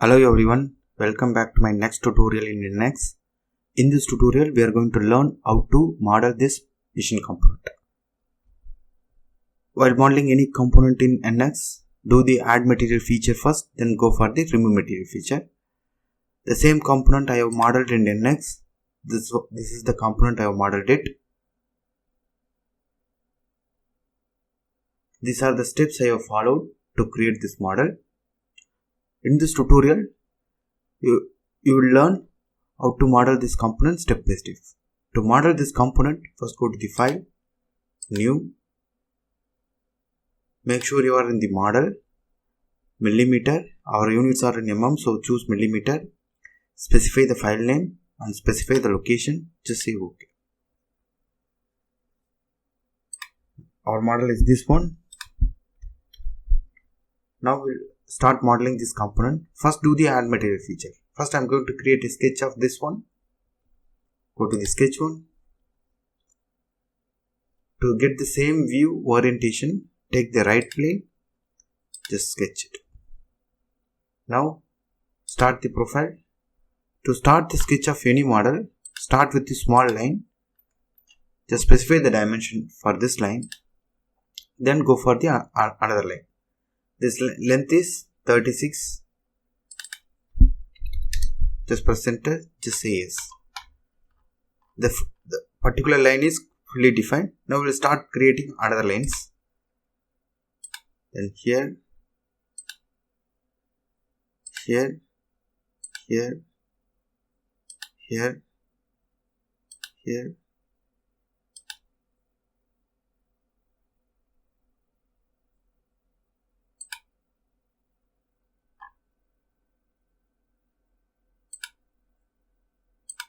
Hello everyone, welcome back to my next tutorial in NX. In this tutorial, we are going to learn how to model this machine component. While modeling any component in NX, do the add material feature first, then go for the remove material feature. The same component I have modeled in NX, this is the component I have modeled it. These are the steps I have followed to create this model. In this tutorial, you will learn how to model this component step by step. To model this component, first go to the file, new, make sure you are in the model, millimeter, our units are in mm, so choose millimeter, specify the file name and specify the location, just say OK. Our model is this one. Now we'll start modeling this component. First do the add material feature. First I am going to create a sketch of this one. Go to the sketch one. To get the same view orientation, take the right plane, just sketch it. Now start the profile. To start the sketch of any model, start with the small line. Just specify the dimension for this line. Then go for the another line. This length is 36. Just press enter, just say yes. The particular line is fully defined. Now we will start creating other lines. Then here, here, here, here, here.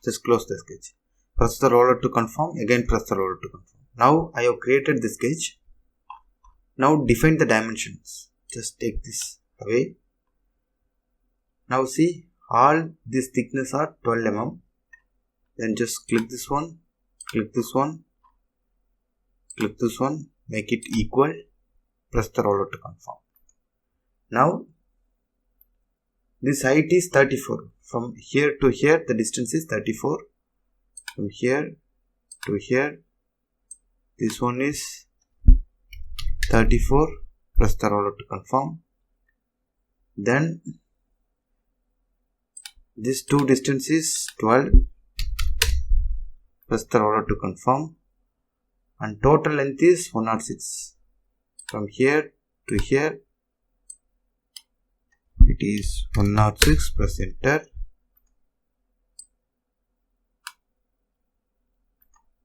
Just close the sketch. Press the roller to confirm. Again press the roller to confirm. Now I have created the sketch. Now define the dimensions. Just take this away. Now see, all this thickness are 12 mm. Then just click this one, click this one, click this one, make it equal. Press the roller to confirm. Now this height is 34. From here to here, the distance is 34. From here to here, this one is 34. Press the roller to confirm. Then this two distance is 12. Press the roller to confirm. And total length is 106. From here to here, it is 106. Press enter.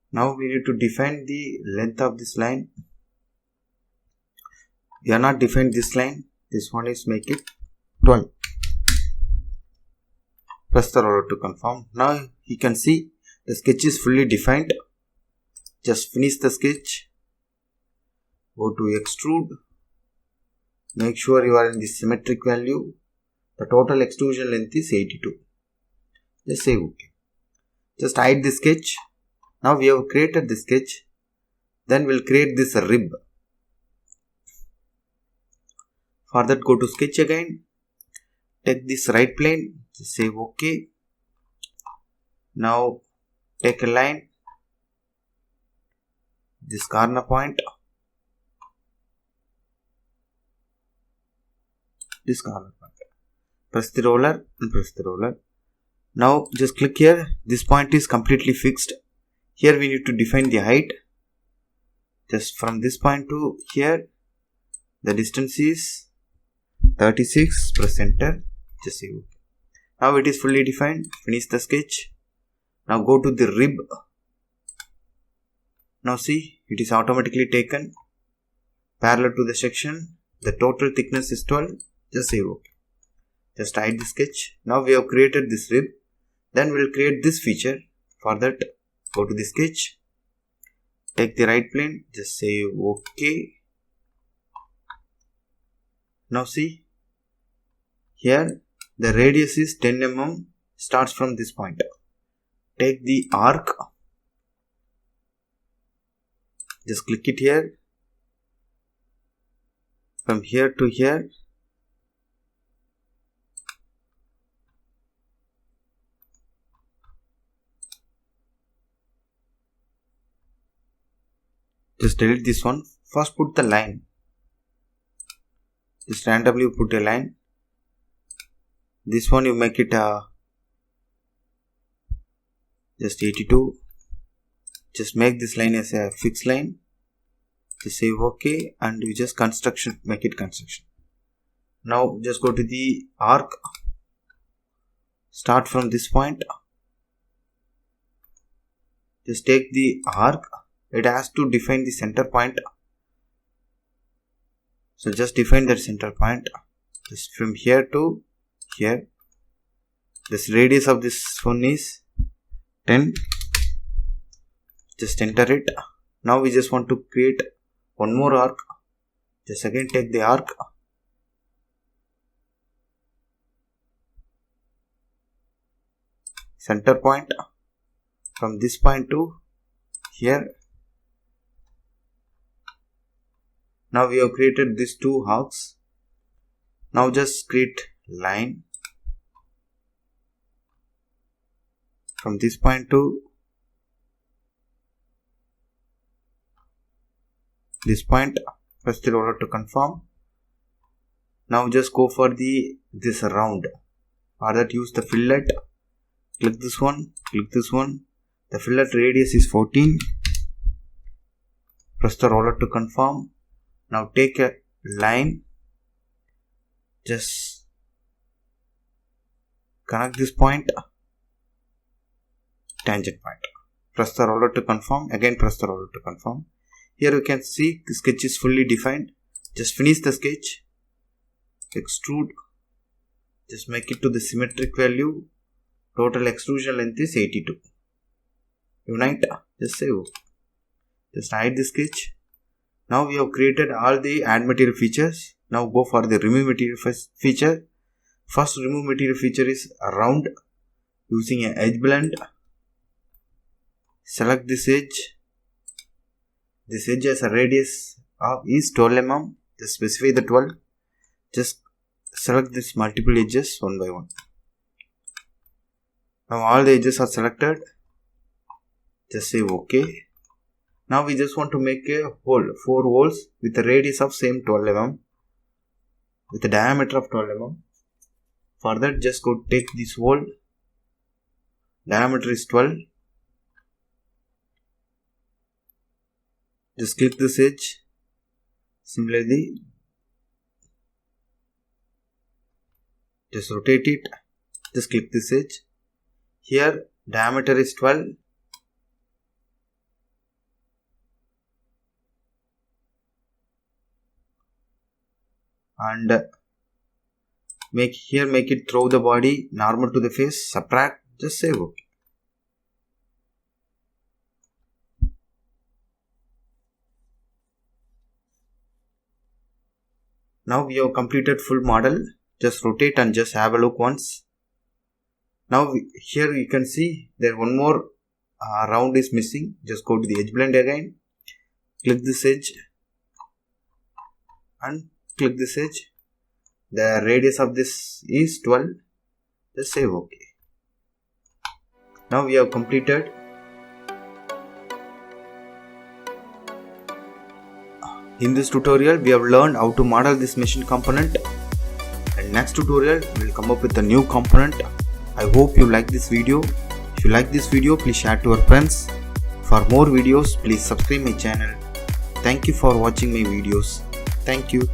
Now we need to define the length of this line. We are not defined this line. This one is make it 12. Press the roller to confirm. Now you can see the sketch is fully defined. Just finish the sketch. Go to extrude. Make sure you are in the symmetric value. The total extrusion length is 82. Just say OK. Just hide the sketch. Now we have created the sketch. Then we'll create this rib. For that, go to sketch again. Take this right plane. Just say OK. Now take a line. This corner point. This corner point. Press the roller and press the roller. Now just click here. This point is completely fixed. Here we need to define the height. Just from this point to here, the distance is 36. Press enter. Just say OK. Now it is fully defined. Finish the sketch. Now go to the rib. Now see, it is automatically taken parallel to the section. The total thickness is 12. Just say OK. Just hide the sketch. Now we have created this rib. Then we will create this feature. For that, go to the sketch. Take the right plane. Just say OK. Now see, here the radius is 10 mm. Starts from this point. Take the arc. Just click it here. From here to here, Just delete this one. First put the line. Just randomly put a line. This one you make it just 82. Just make this line as a fixed line. Just say OK and you just make it construction. Now just go to the arc. Start from this point. Just take the arc. It has to define the center point. So just define that center point. Just from here to here. This radius of this one is 10. Just enter it. Now we just want to create one more arc. Just again take the arc. Center point from this point to here. Now we have created these two arcs. Now just create line from this point to this point. Press the roller to confirm. Now just go for this round. For that use the fillet. Click this one. Click this one. The fillet radius is 14. Press the roller to confirm. Now take a line. Just connect this point. Tangent point. Press the roller to confirm. Again press the roller to confirm. Here you can see the sketch is fully defined. Just finish the sketch. Extrude. Just make it to the symmetric value. Total extrusion length is 82. Unite. Just save. Just hide the sketch. Now we have created all the add material features. Now go for the remove material feature. First remove material feature is round using an edge blend. Select this edge. This edge has a radius of is 12 mm. Just specify the 12. Just select this multiple edges one by one. Now all the edges are selected. Just say OK. Now we just want to make a hole, 4 holes with a radius of same 12 mm. With a diameter of 12 mm. For that just go take this hole. Diameter is 12. Just click this edge. Similarly, just rotate it. Just click this edge. Here diameter is 12. And make it through the body, normal to the face, subtract, just save OK. Now we have completed full model. Just rotate and just have a look once. Now here you can see there one more round is missing. Just go to the edge blend again. Click this edge and click this edge. The radius of this is 12. Just save OK. Now we have completed. In this tutorial we have learned how to model this machine component, and next tutorial we will come up with a new component. I hope you like this video. If you like this video, please share to your friends. For more videos, please subscribe my channel. Thank you for watching my videos. Thank you.